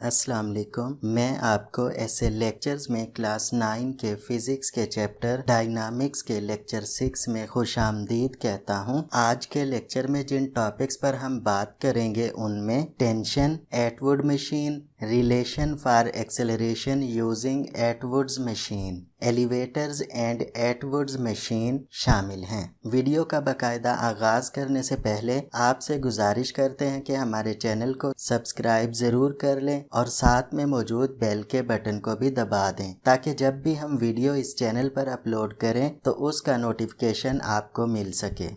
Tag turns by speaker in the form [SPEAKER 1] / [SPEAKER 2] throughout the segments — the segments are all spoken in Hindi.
[SPEAKER 1] अस्सलाम वालेकुम। मैं आपको ऐसे लेक्चर्स में क्लास 9 के फिज़िक्स के चैप्टर डायनामिक्स के लेक्चर 6 में खुशामदीद कहता हूँ। आज के लेक्चर में जिन टॉपिक्स पर हम बात करेंगे उनमें tension, Atwood machine, relation for acceleration using Atwood's machine, elevators and Atwood's machine शामिल हैं। वीडियो का बाकायदा आगाज करने से पहले आपसे गुजारिश करते हैं कि हमारे चैनल को सब्सक्राइब ज़रूर कर लें और साथ में मौजूद बेल के बटन को भी दबा दें ताकि जब भी हम वीडियो इस चैनल पर अपलोड करें तो उसका नोटिफिकेशन आपको मिल सके।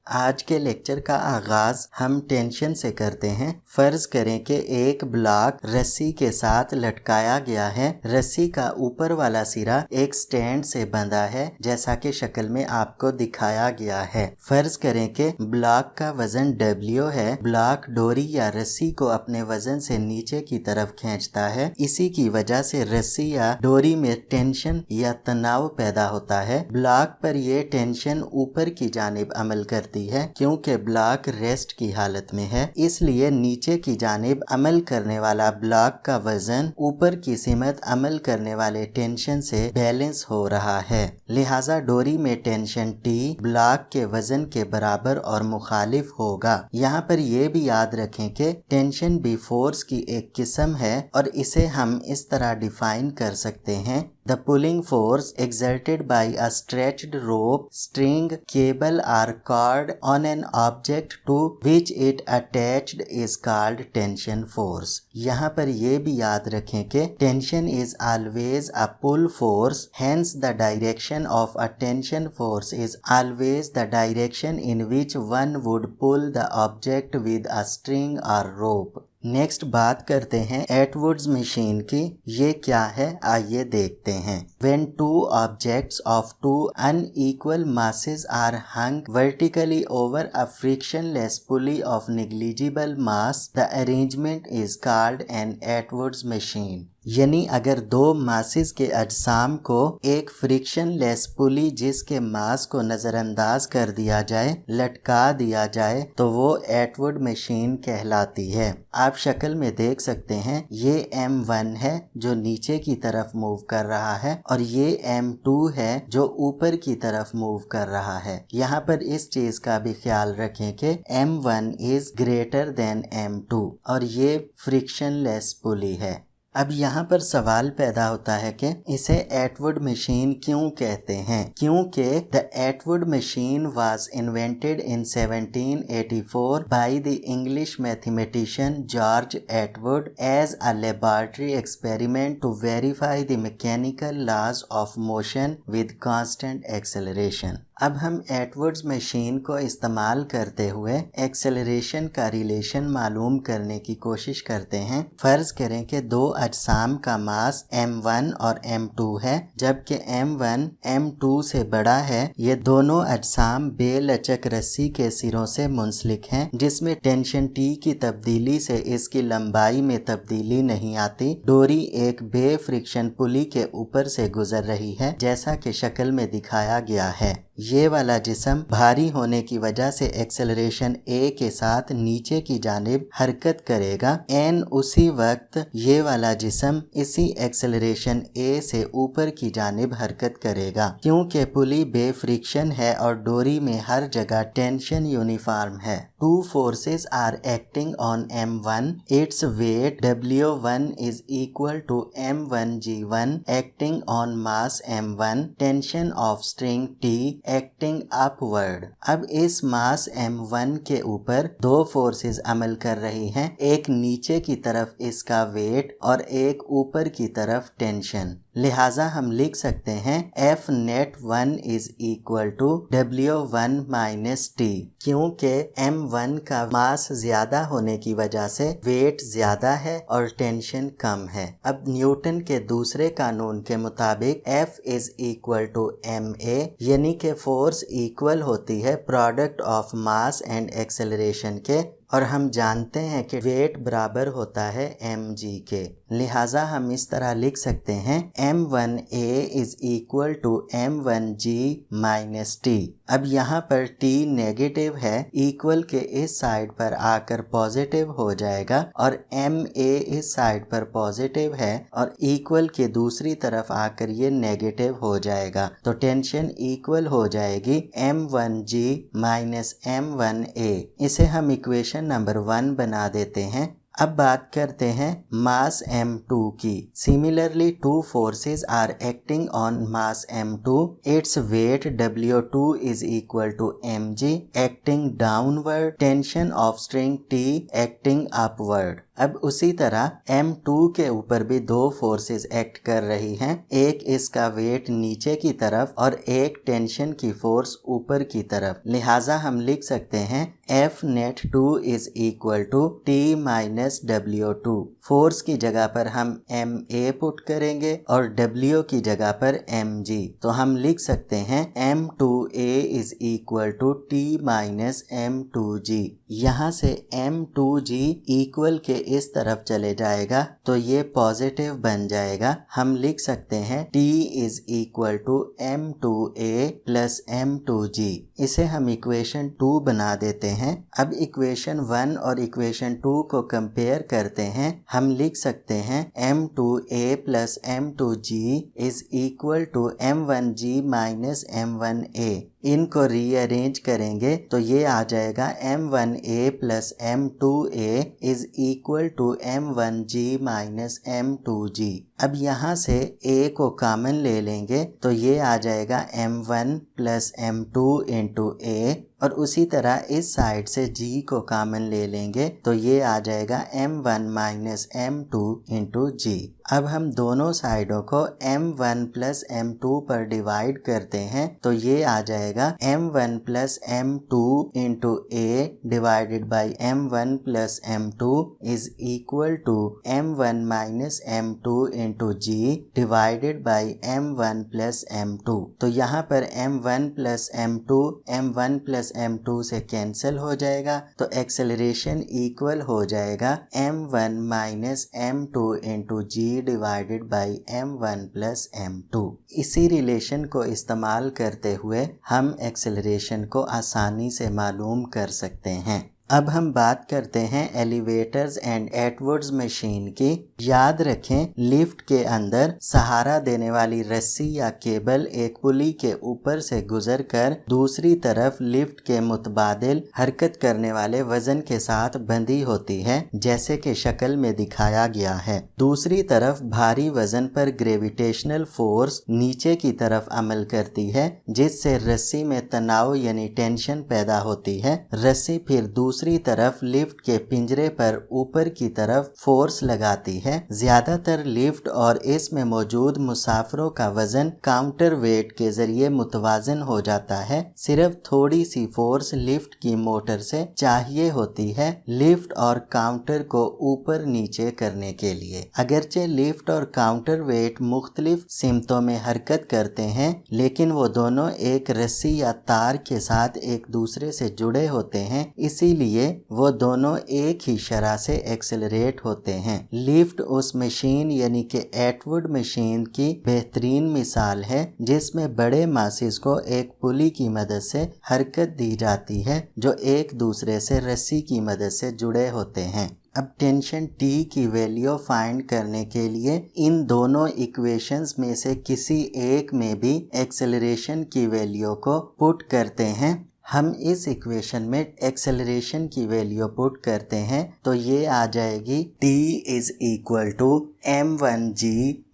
[SPEAKER 1] आज के लेक्चर का आगाज हम टेंशन से करते हैं। फर्ज करें कि एक ब्लॉक रस्सी के साथ लटकाया गया है। रस्सी का ऊपर वाला सिरा एक स्टैंड से बंधा है जैसा कि शक्ल में आपको दिखाया गया है। फर्ज करें कि ब्लॉक का वजन W है। ब्लॉक डोरी या रस्सी को अपने वजन से नीचे की तरफ खींचता है। इसी की वजह से रस्सी या डोरी में टेंशन या तनाव पैदा होता है। ब्लॉक पर यह टेंशन ऊपर की जानिब अमल करती है क्योंकि ब्लॉक रेस्ट की हालत में है, इसलिए नीचे की जानिब अमल करने वाला ब्लॉक का वजन ऊपर की सिमत अमल करने वाले टेंशन से बैलेंस हो रहा है। लिहाजा डोरी में टेंशन T ब्लॉक के वजन के बराबर और मुखालिफ होगा। यहाँ पर यह भी याद रखें कि टेंशन भी फोर्स की एक किस्म है और इसे हम इस तरह डिफाइन कर सकते हैं। The pulling force exerted by a stretched rope, string, cable or cord on an object to which it attached is called tension force। यहाँ पर यह भी याद रखें कि tension is always a pull force, hence the direction of a tension force is always the direction in which one would pull the object with a string or rope। Next बात करते हैं एटवुड्स मशीन की। ये क्या है आइए देखते हैं। When two objects of two unequal masses are hung vertically over a frictionless pulley of negligible mass, the arrangement is called an Atwood's machine। यानी अगर दो मासेस के अजसाम को एक फ्रिक्शन लेस पुली जिसके मास को नज़रअंदाज कर दिया जाए, लटका दिया जाए तो वो एटवुड मशीन कहलाती है। आप शक्ल में देख सकते हैं ये M1 है जो नीचे की तरफ मूव कर रहा है और ये M2 है जो ऊपर की तरफ मूव कर रहा है। यहाँ पर इस चीज का भी ख्याल रखें कि M1 is greater than M2 और ये फ्रिक्शन लेस पुली है। अब यहाँ पर सवाल पैदा होता है कि इसे एटवुड मशीन क्यों कहते हैं, क्योंकि the Atwood machine was invented in 1784 by the English mathematician George Atwood as a laboratory experiment to verify the mechanical laws of motion with constant acceleration. अब हम एटवुड्स मशीन को इस्तेमाल करते हुए एक्सेलरेशन का रिलेशन मालूम करने की कोशिश करते हैं। फर्ज करें कि दो अजसाम का मास M1 और M2 है, जबकि M1 M2 से बड़ा है। ये दोनों अजसाम बेलचक रस्सी के सिरों से मुंसलिक हैं, जिसमें टेंशन T की तब्दीली से इसकी लंबाई में तब्दीली नहीं आती। डोरी एक बे फ्रिक्शन पुली के ऊपर से गुजर रही है जैसा कि शक्ल में दिखाया गया है। ये वाला जिस्म भारी होने की वजह से एक्सेलरेशन A के साथ नीचे की जानिब हरकत करेगा। एन उसी वक्त ये वाला जिस्म इसी एक्सेलरेशन A से ऊपर की जानिब हरकत करेगा। क्योंकि पुली बे फ्रिक्शन है और डोरी में हर जगह टेंशन यूनिफॉर्म है। Two forces are acting on M1. Its weight W1 is equal to M1G1 acting on mass M1. Tension of string T acting upward। अब इस मास M1 के ऊपर दो फोर्सेस अमल कर रही हैं, एक नीचे की तरफ इसका वेट और एक ऊपर की तरफ टेंशन। लिहाजा हम लिख सकते हैं F net 1 is equal to W1 minus T। क्योंकि M1 का मास ज्यादा होने की वजह से वेट ज्यादा है और टेंशन कम है। अब न्यूटन के दूसरे कानून के मुताबिक F is equal to ma, यानी कि फोर्स इक्वल होती है product of mass and acceleration के। और हम जानते हैं कि वेट बराबर होता है mg के, लिहाजा हम इस तरह लिख सकते हैं m1a is equal to m1g minus t। अब यहाँ पर t नेगेटिव है, इक्वल के इस साइड पर आकर पॉजिटिव हो जाएगा और ma इस साइड पर पॉजिटिव है और इक्वल के दूसरी तरफ आकर ये नेगेटिव हो जाएगा, तो टेंशन इक्वल हो जाएगी m1g माइनस m1a। इसे हम इक्वेशन नंबर 1 बना देते हैं। अब बात करते हैं मास m2 की। Similarly two forces are acting on mass m2। Its weight w2 is equal to mg acting downward, tension of string t acting upward. अब उसी तरह m2 के ऊपर भी दो फोर्सेस एक्ट कर रही हैं, एक इसका वेट नीचे की तरफ और एक टेंशन की फोर्स ऊपर की तरफ, लिहाजा हम लिख सकते हैं F net 2 is equal to T minus W2। फोर्स की जगह पर हम MA पुट करेंगे और W की जगह पर MG, तो हम लिख सकते हैं M2A is equal to T minus M2G। यहाँ से M2G इक्वल के इस तरफ चले जाएगा तो ये पॉजिटिव बन जाएगा। हम लिख सकते हैं T is equal to M2A plus M2G। इसे हम इक्वेशन 2 बना देते हैं। अब इक्वेशन 1 और इक्वेशन 2 को कंपेयर करते हैं। हम लिख सकते हैं M2A plus M2G is equal to M1G minus M1A। इनको रीअरेंज करेंगे तो ये आ जाएगा M1A plus M2A is equal to M1G minus M2G। अब यहाँ से A को कॉमन ले लेंगे तो ये आ जाएगा M1 plus M2 into A, और उसी तरह इस साइड से G को कॉमन ले लेंगे तो ये आ जाएगा M1 minus M2 into G। अब हम दोनों साइडों को M1 प्लस M2 पर डिवाइड करते हैं तो ये आ जाएगा M1 plus M2 into A divided by M1 plus M2 is equal to M1 minus M2 into G divided by M1 plus M2। तो यहाँ पर M1 plus M2 M1 plus M2 से कैंसिल हो जाएगा तो एक्सेलरेशन इक्वल हो जाएगा M1 minus M2 into G divided by M1 plus M2। इसी रिलेशन को इस्तेमाल करते हुए हम एक्सेलरेशन को आसानी से मालूम कर सकते हैं। अब हम बात करते हैं एलिवेटर्स एंड एटवुड्स मशीन की। याद रखें, लिफ्ट के अंदर सहारा देने वाली रस्सी या केबल एक पुली के ऊपर से गुजरकर दूसरी तरफ लिफ्ट के मुतबादिल हरकत करने वाले वजन के साथ बंधी होती है, जैसे कि शक्ल में दिखाया गया है। दूसरी तरफ भारी वजन पर ग्रेविटेशनल फोर्स नीचे की तरफ अमल करती है, जिससे रस्सी में तनाव यानी टेंशन पैदा होती है। रस्सी फिर दूसरी तरफ लिफ्ट के पिंजरे पर ऊपर की तरफ फोर्स लगाती है। ज्यादातर लिफ्ट और इसमें मौजूद मुसाफिरों का वजन काउंटर वेट के जरिए मुतवाजन हो जाता है। सिर्फ थोड़ी सी फोर्स लिफ्ट की मोटर से चाहिए होती है लिफ्ट और काउंटर को ऊपर नीचे करने के लिए। अगरचे लिफ्ट और काउंटर वेट मुख्तलिफ सिमतों में हरकत करते हैं, लेकिन वो दोनों एक रस्सी या तार के साथ एक दूसरे से जुड़े होते हैं, इसीलिए वो दोनों एक ही शरह से एक्सेलरेट होते हैं। लिफ्ट उस मशीन यानी कि एटवुड मशीन की बेहतरीन मिसाल है जिसमें बड़े मासिस को एक पुली की मदद से हरकत दी जाती है जो एक दूसरे से रस्सी की मदद से जुड़े होते हैं। अब टेंशन T की वैल्यू फाइंड करने के लिए इन दोनों इक्वेशंस में से किसी एक में भी एक्सेलरेशन की वैल्यू को पुट करते हैं। हम इस इक्वेशन में एक्सेलरेशन की वैल्यू पुट करते हैं तो ये आ जाएगी T is equal to M1G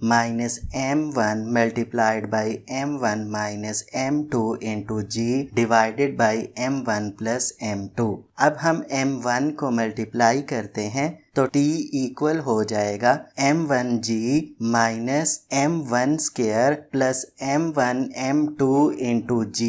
[SPEAKER 1] minus M1 multiplied by M1 minus M2 into G divided by M1 plus M2। अब हम M1 को मल्टीप्लाई करते हैं तो T इक्वल हो जाएगा m1g minus m1 square plus m1 m2 into g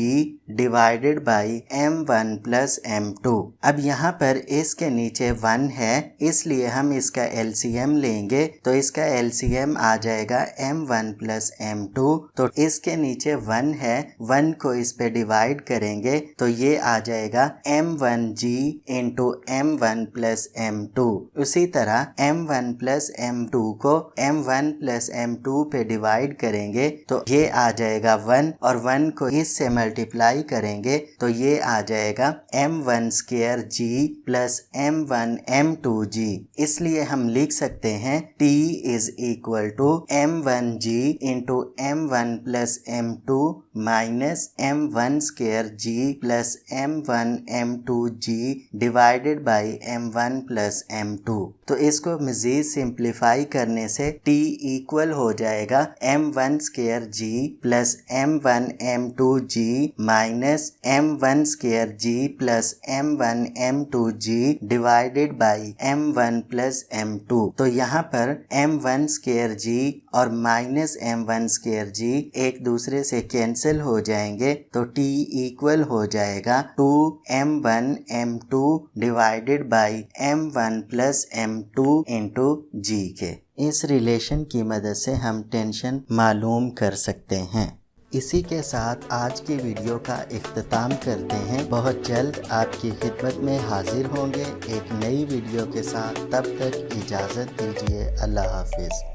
[SPEAKER 1] divided by m1 plus m2। अब यहाँ पर इसके नीचे 1 है, इसलिए हम इसका LCM लेंगे तो इसका LCM आ जाएगा m1 प्लस m2। तो इसके नीचे 1 है, 1 को इस पे डिवाइड करेंगे तो ये आ जाएगा m1g into m1 plus m2। उसी तरह m1 प्लस m2 को m1 प्लस m2 पे डिवाइड करेंगे तो ये आ जाएगा 1 और 1 को इससे मल्टीप्लाई करेंगे तो ये आ जाएगा m1 square g plus m1 m2g। इसलिए हम लिख सकते हैं T is equal to m1g into m1 plus m2 minus m1 square g plus m1 m2g divided by m1 plus m2। तो इसको मजीद सिंप्लीफाई करने से T इक्वल हो जाएगा m1 square g plus m1 m2g minus m1 square g plus m1 m2g divided by m1 plus m2। तो यहाँ पर m1 स्क्वायर g और माइनस m1 स्क्वायर g एक दूसरे से कैंसिल हो जाएंगे तो T इक्वल हो जाएगा 2m1 m2 divided by m1 plus m2 into g के। इस रिलेशन की मदद से हम टेंशन मालूम कर सकते हैं। इसी के साथ आज की वीडियो का इख्तिताम करते हैं। बहुत जल्द आपकी खिदमत में हाजिर होंगे एक नई वीडियो के साथ। तब तक इजाज़त दीजिए। अल्लाह हाफिज़।